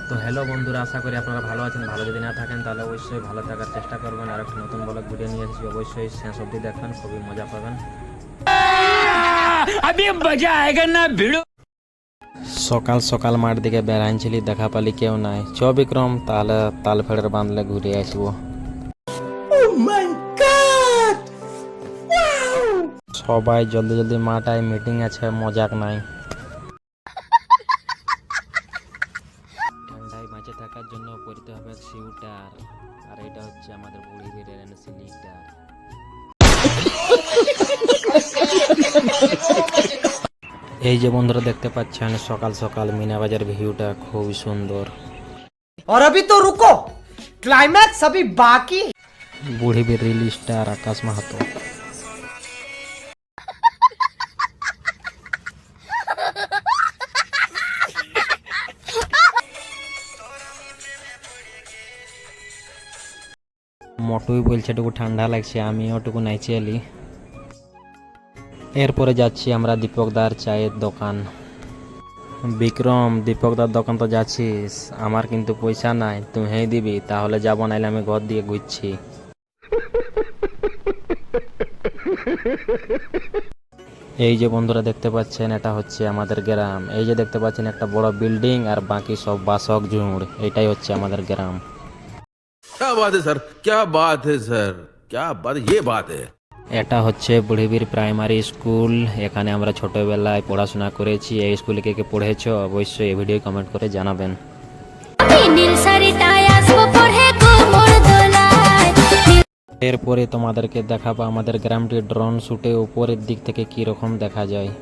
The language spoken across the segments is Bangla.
তো হ্যালো বন্ধুরা, আশা করি আপনারা ভালো আছেন। ভালো যদি না থাকেন তাহলে অবশ্যই ভালো থাকার চেষ্টা করবেন। আর একটা নতুন ব্লগ ভিডিও নিয়ে এসেছি, অবশ্যই শেষ অবধি দেখবেন, খুবই মজা পাবেন। সকাল সকাল মাঠ দিকে বেড়াইছিলি, দেখা পালি কেউ নাই। চ বিক্রম, তাহলে তাল ফেড়ের বাঁধলে ঘুরে আসবো। সবাই জলদি জলদি মাঠায়, মিটিং আছে, মজাক নাই। ঠান্ডায় বাঁচে থাকার জন্য পড়তে হবে সোয়েটার। আর এটা হচ্ছে আমাদের বুড়ি বীরের এনসি লিডার। এই যে বন্ধুরা দেখতে পাচ্ছেন, সকাল সকাল মিনাবাজার ভিউটা খুবই সুন্দর। और अभी तो रुको, क्लाइमैक्स अभी बाकी। বুড়ি বীর রিল স্টার আকাশ মাহাতো। মোটুই বলছে টুকু ঠান্ডা লাগছে, আমি ওটুকু নাইচে এলি। এরপরে যাচ্ছি আমরা দীপকদার চায়ের দোকান। বিক্রম, দীপকদার দোকান তো যাচ্ছিস, আমার কিন্তু পয়সা নাই, তুই হেই দিবি তাহলে যাবো, নাইলে আমি ঘর দিয়ে ঘুরছি। এই যে বন্ধুরা দেখতে পাচ্ছেন, এটা হচ্ছে আমাদের গ্রাম। এই যে দেখতে পাচ্ছেন একটা বড় বিল্ডিং আর বাকি সব বাসক ঝুড়, এটাই হচ্ছে আমাদের গ্রাম। क्या बात है सर, क्या बात है सर, क्या बात, ये बात है। এটা হচ্ছে বুড়িবীর প্রাইমারি স্কুল। এখানে আমরা ছোটবেলায় পড়াশোনা করেছি। এই স্কুলে কে কে পড়েছো অবশ্যই এই ভিডিও কমেন্ট করে জানাবেন। এরপরে তোমাদেরকে দেখাবো আমাদের গ্রামটি ড্রোন শুটে উপরের দিক থেকে কি রকম দেখা যায়।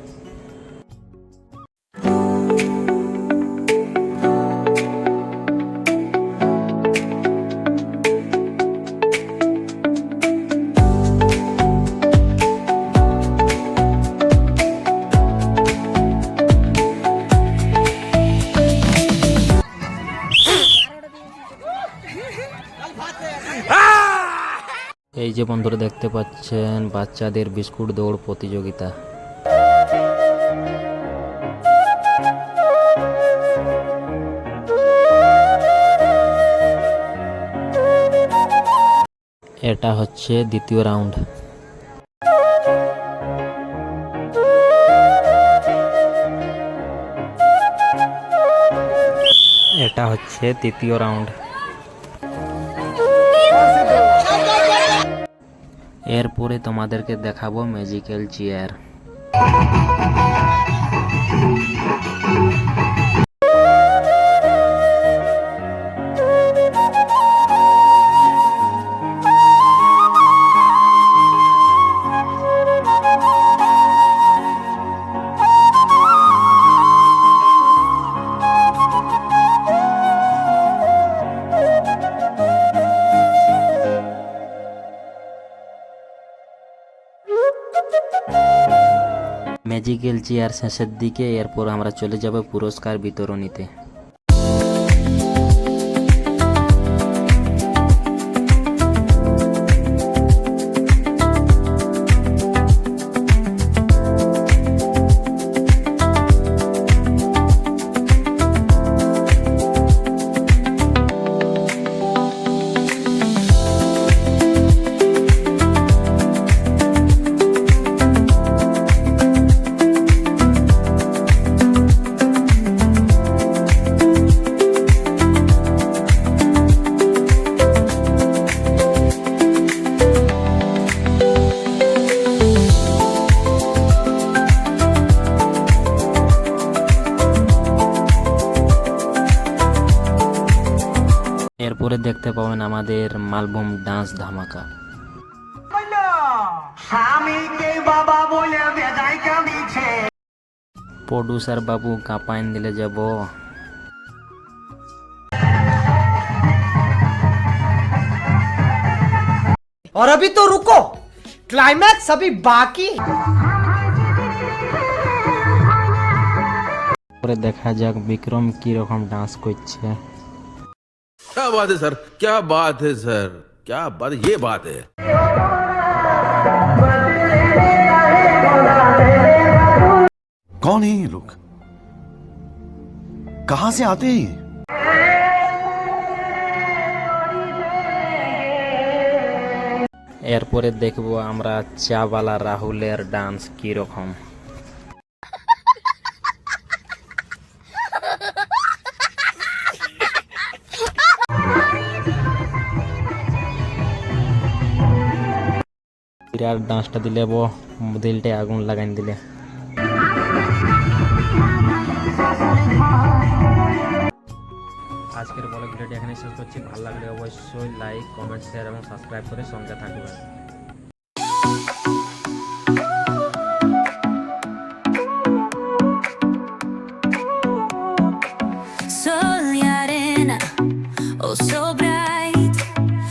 এই যে বন্ধুরা দেখতে পাচ্ছেন, বাচ্চাদের বিস্কুট দৌড় প্রতিযোগিতা। এটা হচ্ছে দ্বিতীয় রাউন্ড। এটা হচ্ছে তৃতীয় রাউন্ড। এরপরে তোমাদেরকে দেখাবো ম্যাজিক্যাল চেয়ার। ম্যাজিক্যাল চেয়ার শেষের দিকে। এরপর আমরা চলে যাব পুরস্কার বিতরণীতে। এরপরে দেখতে পাবেন আমাদের মালভূম ডান্স ধামাকা। প্রডিউসার বাবু কাঁপাইন দিলে যাব। और अभी तो रुको, क्लाइमैक्स अभी बाकी। পরে দেখা যাক বিক্রম কি রকম ডান্স করছে। क्या बात है सर, क्या बात है सर, क्या बात, ये बात है। कौन है ये लोग, कहां से आते हैं? এরপরে দেখবো আমরা চাওয়ালা রাহুলের ডান্স কিরকম। বিরাট ডান্সটা দিলে দিলটা আগুন লাগাই দিলে। আজকের ব্লগ ভিডিওটি এখানে শেষ করছি। ভালো লাগলে অবশ্যই লাইক, কমেন্ট, শেয়ার এবং সাবস্ক্রাইব করে সঙ্গে থাকবেন।